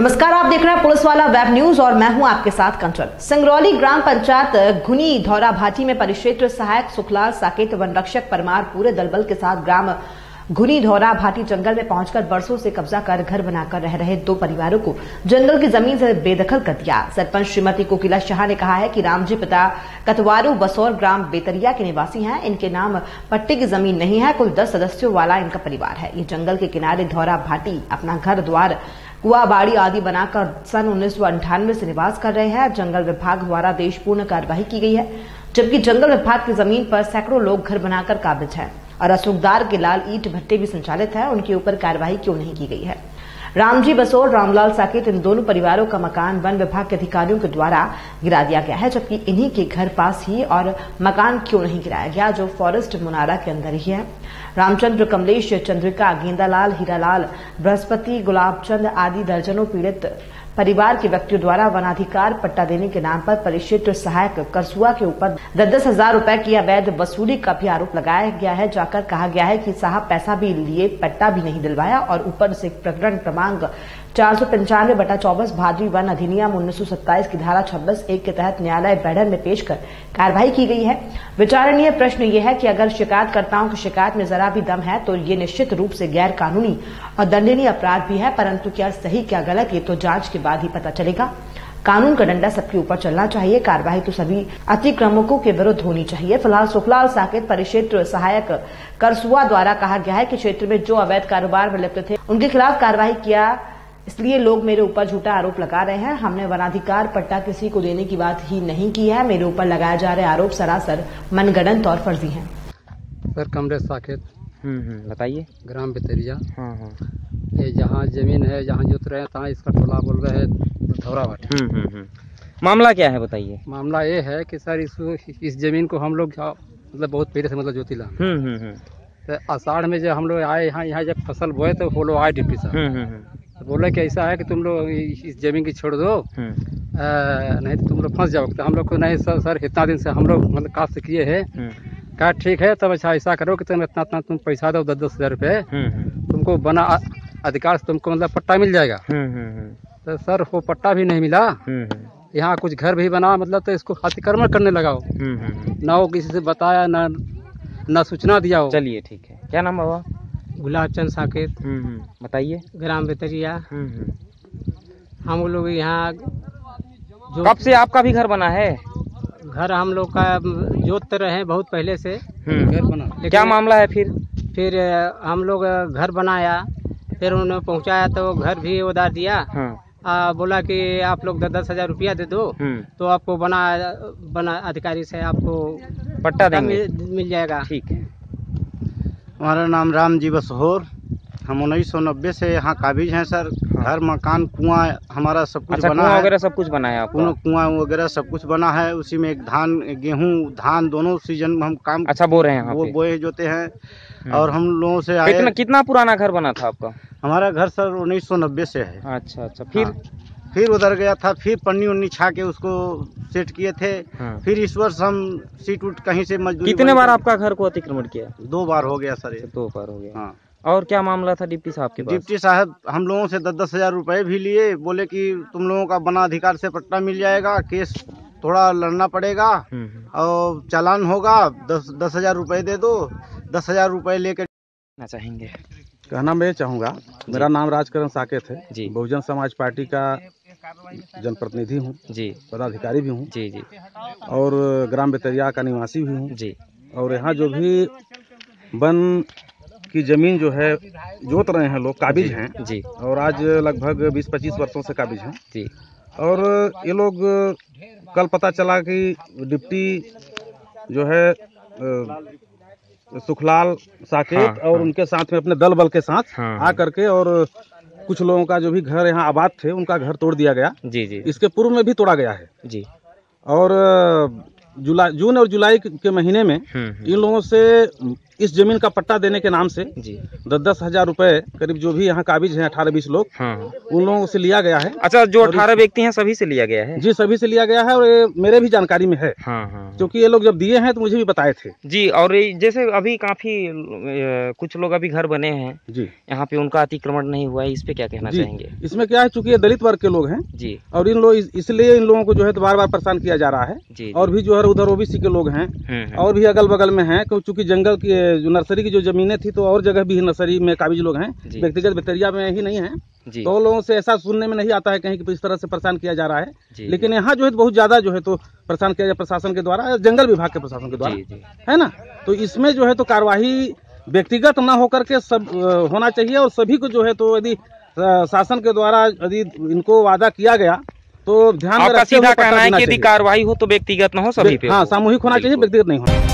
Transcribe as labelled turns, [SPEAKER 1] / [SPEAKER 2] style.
[SPEAKER 1] नमस्कार, आप देख रहे हैं पुलिस वाला वेब न्यूज और मैं हूं आपके साथ कंचन। सिंगरौली ग्राम पंचायत घुनी धौरा भाटी में परिक्षेत्र सहायक सुखलाल साकेत वन रक्षक परमार पूरे दलबल के साथ ग्राम घुनी धौरा भाटी जंगल में पहुंचकर बरसों से कब्जा कर घर बनाकर रह रहे दो परिवारों को जंगल की जमीन से बेदखल कर दिया। सरपंच श्रीमती कोकिला शाह ने कहा है कि रामजी पिता कतवारू बसौर ग्राम बेतरिया के निवासी हैं। इनके नाम पट्टे की जमीन नहीं है। कुल 10 सदस्यों वाला इनका परिवार है। ये जंगल के किनारे धौरा भाटी अपना घर द्वार कुआ बाड़ी आदि बनाकर सन 1998 से निवास कर रहे हैं। जंगल विभाग द्वारा देशपूर्ण कार्यवाही की गई है, जबकि जंगल विभाग की जमीन पर सैकड़ों लोग घर बनाकर काबिज हैं और रसूखदार के लाल ईंट भट्टे भी संचालित है। उनके ऊपर कार्यवाही क्यों नहीं की गई है? रामजी बसौर रामलाल साकेत इन दोनों परिवारों का मकान वन विभाग के अधिकारियों के द्वारा गिरा दिया गया है, जबकि इन्हीं के घर पास ही और मकान क्यों नहीं गिराया गया, जो फॉरेस्ट मुनारा के अंदर ही है। रामचंद्र, कमलेश, चंद्रिका, गेंदालाल, हीरालाल, बृहस्पति, गुलाबचंद आदि दर्जनों पीड़ित परिवार के व्यक्तियों द्वारा वनाधिकार पट्टा देने के नाम पर परिक्षेत्र सहायक करसुआ के ऊपर 10,000 रुपए की अवैध वसूली का भी आरोप लगाया गया है। जाकर कहा गया है कि साहब पैसा भी लिए, पट्टा भी नहीं दिलवाया और ऊपर से प्रकरण क्रमांक 495/24 भादवी वन अधिनियम 1927 की धारा 26(1) के तहत न्यायालय बैठक में पेश कर कार्रवाई की गई है। विचारणीय प्रश्न ये है कि अगर शिकायतकर्ताओं की शिकायत में जरा भी दम है तो ये निश्चित रूप से गैर कानूनी और दंडनीय अपराध भी है, परंतु क्या सही क्या गलत ये तो जांच के बाद ही पता चलेगा। कानून का डंडा सबके ऊपर चलना चाहिए। कार्रवाई तो सभी अतिक्रमकों के विरुद्ध होनी चाहिए। फिलहाल सुखलाल साकेत परिक्षेत्र सहायक करसुआ द्वारा कहा गया है कि क्षेत्र में जो अवैध कारोबार में लिप्त थे उनके खिलाफ कार्रवाई किया, इसलिए लोग मेरे ऊपर झूठा आरोप लगा रहे हैं। हमने वनाधिकार पट्टा किसी को देने की बात ही नहीं की है। मेरे ऊपर लगाए जा रहे आरोप सरासर मनगढ़ंत और फर्जी हैं।
[SPEAKER 2] सर कमलेश साकेत,
[SPEAKER 3] बताइए।
[SPEAKER 2] ग्राम बेतरिया। ये जहाँ जमीन है, जहाँ जोत रहे हैं तहाँ इसका टोला बोल रहे हैं धौरा भाटी।
[SPEAKER 3] मामला क्या है बताइए।
[SPEAKER 2] मामला ये है कि सर इस जमीन को हम लोग मतलब बहुत पहले से मतलब जोतीला तो आषाढ़ में जब हम लोग आए यहाँ जब फसल बोए तो वो लोग आए डिप्टी साहब, तो बोले कि ऐसा है कि तुम लोग इस जमीन की छोड़ दो, नहीं तो तुम लोग फंस जाओगे। तो हम लोग को नहीं सर इतना दिन से हम लोग मतलब कास्ट किए हैं। कहा ठीक है, तब अच्छा ऐसा करो कि तुम इतना तुम पैसा दो 10,000 रुपये, तुमको बना अधिकार से तुमको मतलब पट्टा मिल जाएगा। तो सर वो पट्टा भी नहीं मिला। यहाँ कुछ घर भी बना, मतलब तो इसको अतिक्रमण करने लगा हो, ना वो किसी से बताया ना सूचना दिया हो।
[SPEAKER 3] चलिए ठीक है। क्या नाम बाबा?
[SPEAKER 4] गुलाबचंद साकेत,
[SPEAKER 3] बताइए।
[SPEAKER 4] ग्राम बेतरिया। हम लोग यहाँ जो
[SPEAKER 3] कब से आपका भी घर बना है?
[SPEAKER 4] घर हम लोग का जोत रहे हैं बहुत पहले से।
[SPEAKER 2] घर बना।
[SPEAKER 3] क्या मामला है
[SPEAKER 4] फिर हम लोग घर बनाया, फिर उन्होंने पहुँचाया तो घर भी उधार दिया। बोला कि आप लोग 10,000 रुपया दे दो तो आपको बना अधिकारी से आपको
[SPEAKER 3] पट्टा देंगे,
[SPEAKER 4] मिल जाएगा।
[SPEAKER 3] ठीक है।
[SPEAKER 5] हमारा नाम रामजी बसौर, हम 1990 से यहाँ काबिज हैं सर। घर मकान कुआं हमारा सब कुछ बना है,
[SPEAKER 3] वगैरह सब कुछ बना है आपका?
[SPEAKER 5] कुआं वगैरह सब कुछ बना है। उसी में एक धान गेहूं धान दोनों सीजन में हम काम
[SPEAKER 3] बो रहे हैं,
[SPEAKER 5] वो बोए जोते हैं। और हम लोगों से आए।
[SPEAKER 3] कितना पुराना घर बना था आपका?
[SPEAKER 5] हमारा घर सर 1990 से है।
[SPEAKER 3] अच्छा।
[SPEAKER 5] फिर उधर गया था, फिर पन्नी उन्नी छा के उसको सेट किए थे। फिर इस वर्ष हम सीट उठ कहीं से मजदूरी।
[SPEAKER 3] कितने बार आपका घर को अतिक्रमण किया?
[SPEAKER 5] 2 बार हो गया सर।
[SPEAKER 3] 2 बार हो गया।
[SPEAKER 5] हाँ।
[SPEAKER 3] और क्या मामला था डिप्टी साहब के पास?
[SPEAKER 5] डिप्टी साहब हम लोगों से 10,000 रुपए भी लिए, बोले कि तुम लोगों का बना अधिकार से पट्टा मिल जाएगा, केस थोड़ा लड़ना पड़ेगा और चालान होगा, 10,000 रुपए दे दो। 10,000 रुपए लेकर
[SPEAKER 3] चाहेंगे।
[SPEAKER 6] कहना मैं चाहूँगा, मेरा नाम राजकरण साकेत है
[SPEAKER 3] जी।
[SPEAKER 6] बहुजन समाज पार्टी का जनप्रतिनिधि हूँ जी, पदाधिकारी भी हूँ
[SPEAKER 3] जी
[SPEAKER 6] और ग्राम बेतरिया का निवासी भी हूँ
[SPEAKER 3] जी। और
[SPEAKER 6] यहाँ जो भी वन की जमीन जो है जोत रहे हैं लोग, काबिज हैं
[SPEAKER 3] जी,
[SPEAKER 6] और आज लगभग 20-25 वर्षों से काबिज हैं
[SPEAKER 3] जी।
[SPEAKER 6] और ये लोग कल पता चला कि डिप्टी जो है सुखलाल साकेत और उनके साथ में अपने दल बल के साथ आ करके और कुछ लोगों का जो भी घर यहाँ आबाद थे उनका घर तोड़ दिया गया
[SPEAKER 3] जी।
[SPEAKER 6] इसके पूर्व में भी तोड़ा गया है
[SPEAKER 3] जी।
[SPEAKER 6] और जून और जुलाई के महीने में इन लोगों से इस जमीन का पट्टा देने के नाम से
[SPEAKER 3] जी
[SPEAKER 6] 10-10 हजार रुपए करीब जो भी यहाँ काबिज हैं 18-20 लोग,
[SPEAKER 3] हाँ।
[SPEAKER 6] उन लोगों से लिया गया है।
[SPEAKER 3] अच्छा, जो 18 व्यक्ति हैं सभी से लिया गया है?
[SPEAKER 6] जी सभी से लिया गया है और ये मेरे भी जानकारी में है।
[SPEAKER 3] हाँ, हाँ।
[SPEAKER 6] क्योंकि ये लोग जब दिए हैं तो मुझे भी बताए थे
[SPEAKER 3] जी। और जैसे अभी काफी कुछ लोग अभी घर बने हैं
[SPEAKER 6] जी,
[SPEAKER 3] यहाँ पे, उनका अतिक्रमण नहीं हुआ है, इस पे क्या कहना चाहेंगे?
[SPEAKER 6] इसमें क्या है, चूंकि ये दलित वर्ग के लोग हैं
[SPEAKER 3] जी,
[SPEAKER 6] और इन लोग इसलिए इन लोगों को जो है तो बार बार परेशान किया जा रहा है
[SPEAKER 3] जी।
[SPEAKER 6] और भी जो है उधर ओबीसी के लोग हैं और भी अगल बगल में हैं, क्योंकि जंगल की जो नर्सरी की जो जमीनें थी तो और जगह भी नर्सरी में काबिज लोग हैं, व्यक्तिगत बेतरिया में ही नहीं है। तो लोगों से ऐसा सुनने में नहीं आता है कहीं कि इस तरह से परेशान किया जा रहा है। लेकिन यहाँ जो है बहुत ज्यादा जो है तो परेशान किया जाए प्रशासन के द्वारा, जंगल विभाग के प्रशासन के द्वारा, है ना। तो इसमें जो है तो कार्यवाही व्यक्तिगत न होकर के सब होना चाहिए और सभी को जो है तो यदि शासन के द्वारा यदि इनको वादा किया गया तो ध्यान में रखते हुए
[SPEAKER 3] सीधा कहना है कि यदि कार्रवाई हो तो व्यक्तिगत न हो, सभी पे
[SPEAKER 6] हाँ सामूहिक होना चाहिए, व्यक्तिगत नहीं होना।